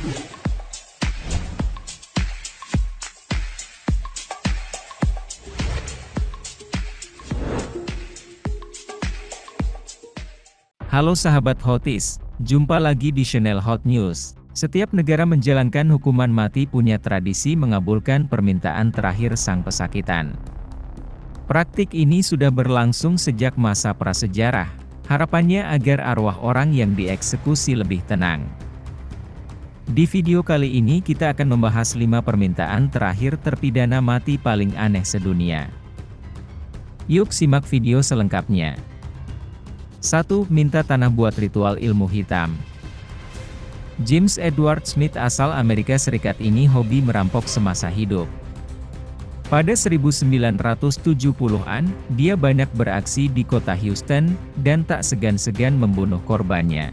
Halo sahabat Hotis, jumpa lagi di channel Hot News. Setiap negara menjalankan hukuman mati punya tradisi mengabulkan permintaan terakhir sang pesakitan. Praktik ini sudah berlangsung sejak masa prasejarah, harapannya agar arwah orang yang dieksekusi lebih tenang. Di video kali ini kita akan membahas 5 permintaan terakhir terpidana mati paling aneh sedunia. Yuk simak video selengkapnya. 1. Minta tanah buat ritual ilmu hitam. James Edward Smith asal Amerika Serikat ini hobi merampok semasa hidup. Pada 1970-an, dia banyak beraksi di kota Houston, dan tak segan-segan membunuh korbannya.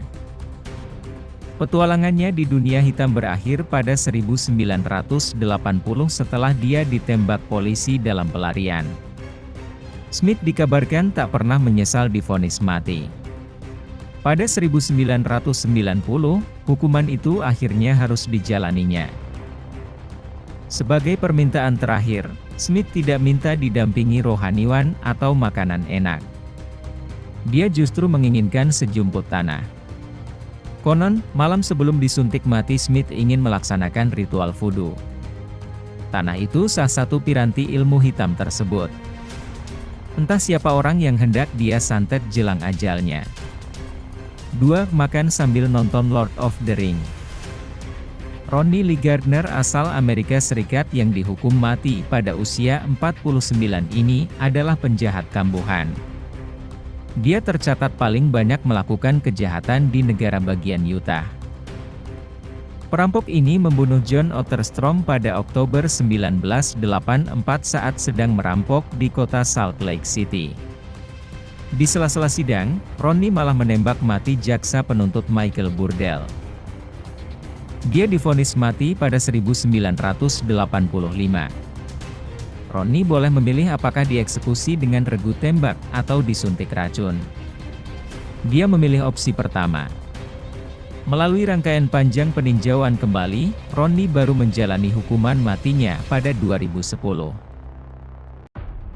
Petualangannya di dunia hitam berakhir pada 1980 setelah dia ditembak polisi dalam pelarian. Smith dikabarkan tak pernah menyesal divonis mati. Pada 1990, hukuman itu akhirnya harus dijalaninya. Sebagai permintaan terakhir, Smith tidak minta didampingi rohaniwan atau makanan enak. Dia justru menginginkan sejumput tanah. Konon, malam sebelum disuntik mati Smith ingin melaksanakan ritual vudu. Tanah itu salah satu piranti ilmu hitam tersebut. Entah siapa orang yang hendak dia santet jelang ajalnya. 2. Makan sambil nonton Lord of the Rings. Ronnie Lee Gardner asal Amerika Serikat yang dihukum mati pada usia 49 ini adalah penjahat kambuhan. Dia tercatat paling banyak melakukan kejahatan di negara bagian Utah. Perampok ini membunuh John Otterstrom pada Oktober 1984 saat sedang merampok di kota Salt Lake City. Di sela-sela sidang, Ronnie malah menembak mati jaksa penuntut Michael Burdell. Dia divonis mati pada 1985. Ronnie boleh memilih apakah dieksekusi dengan regu tembak atau disuntik racun. Dia memilih opsi pertama. Melalui rangkaian panjang peninjauan kembali, Ronnie baru menjalani hukuman matinya pada 2010.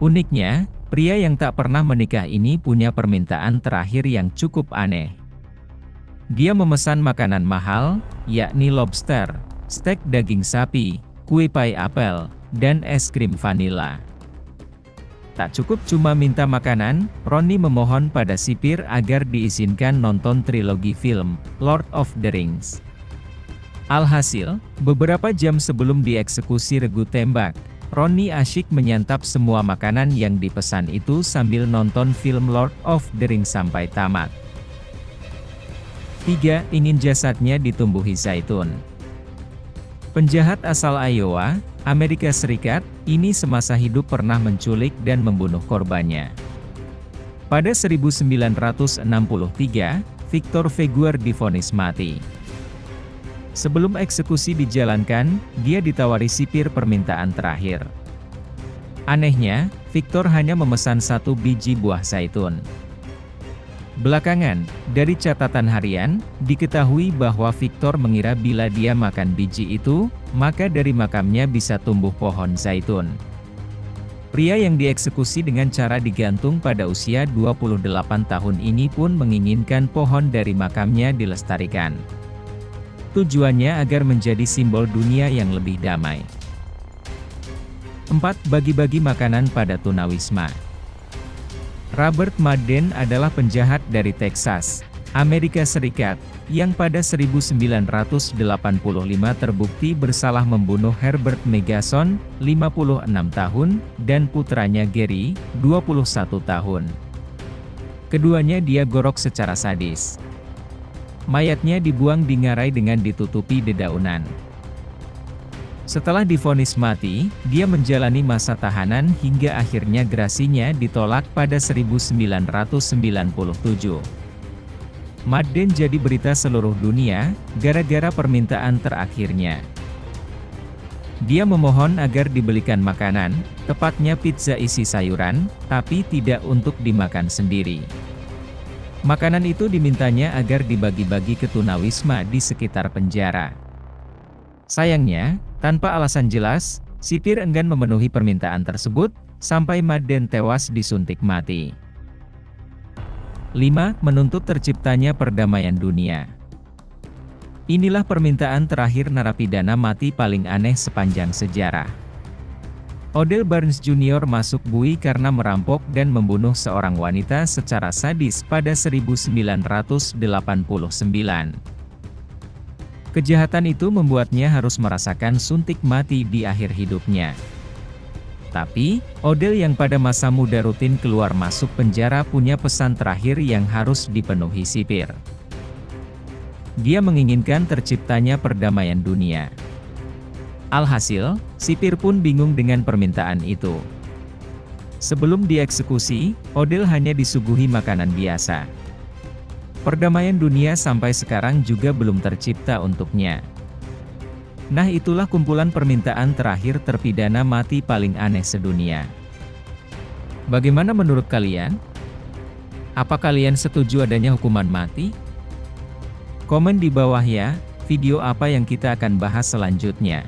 Uniknya, pria yang tak pernah menikah ini punya permintaan terakhir yang cukup aneh. Dia memesan makanan mahal, yakni lobster, steak daging sapi, kue pai apel, dan es krim vanila. Tak cukup cuma minta makanan, Ronnie memohon pada sipir agar diizinkan nonton trilogi film, Lord of the Rings. Alhasil, beberapa jam sebelum dieksekusi regu tembak, Ronnie asyik menyantap semua makanan yang dipesan itu sambil nonton film Lord of the Rings sampai tamat. 3. Ingin jasadnya ditumbuhi zaitun. Penjahat asal Iowa, Amerika Serikat, ini semasa hidup pernah menculik dan membunuh korbannya. Pada 1963, Victor Feguer divonis mati. Sebelum eksekusi dijalankan, dia ditawari sipir permintaan terakhir. Anehnya, Victor hanya memesan 1 biji buah zaitun. Belakangan, dari catatan harian, diketahui bahwa Victor mengira bila dia makan biji itu, maka dari makamnya bisa tumbuh pohon zaitun. Pria yang dieksekusi dengan cara digantung pada usia 28 tahun ini pun menginginkan pohon dari makamnya dilestarikan. Tujuannya agar menjadi simbol dunia yang lebih damai. 4. Bagi-bagi makanan pada tunawisma. Robert Madden adalah penjahat dari Texas, Amerika Serikat, yang pada 1985 terbukti bersalah membunuh Herbert Megason, 56 tahun, dan putranya Gary, 21 tahun. Keduanya dia gorok secara sadis. Mayatnya dibuang di ngarai dengan ditutupi dedaunan. Setelah divonis mati, dia menjalani masa tahanan hingga akhirnya gerasinya ditolak pada 1997. Madden jadi berita seluruh dunia, gara-gara permintaan terakhirnya. Dia memohon agar dibelikan makanan, tepatnya pizza isi sayuran, tapi tidak untuk dimakan sendiri. Makanan itu dimintanya agar dibagi-bagi ke tunawisma di sekitar penjara. Sayangnya, tanpa alasan jelas, sipir enggan memenuhi permintaan tersebut, sampai Madden tewas disuntik mati. 5. Menuntut terciptanya perdamaian dunia. Inilah permintaan terakhir narapidana mati paling aneh sepanjang sejarah. Odell Barnes Jr. masuk bui karena merampok dan membunuh seorang wanita secara sadis pada 1989. Kejahatan itu membuatnya harus merasakan suntik mati di akhir hidupnya. Tapi, Odell yang pada masa muda rutin keluar masuk penjara punya pesan terakhir yang harus dipenuhi sipir. Dia menginginkan terciptanya perdamaian dunia. Alhasil, sipir pun bingung dengan permintaan itu. Sebelum dieksekusi, Odell hanya disuguhi makanan biasa. Perdamaian dunia sampai sekarang juga belum tercipta untuknya. Nah, itulah kumpulan permintaan terakhir terpidana mati paling aneh sedunia. Bagaimana menurut kalian? Apa kalian setuju adanya hukuman mati? Komen di bawah ya, video apa yang kita akan bahas selanjutnya.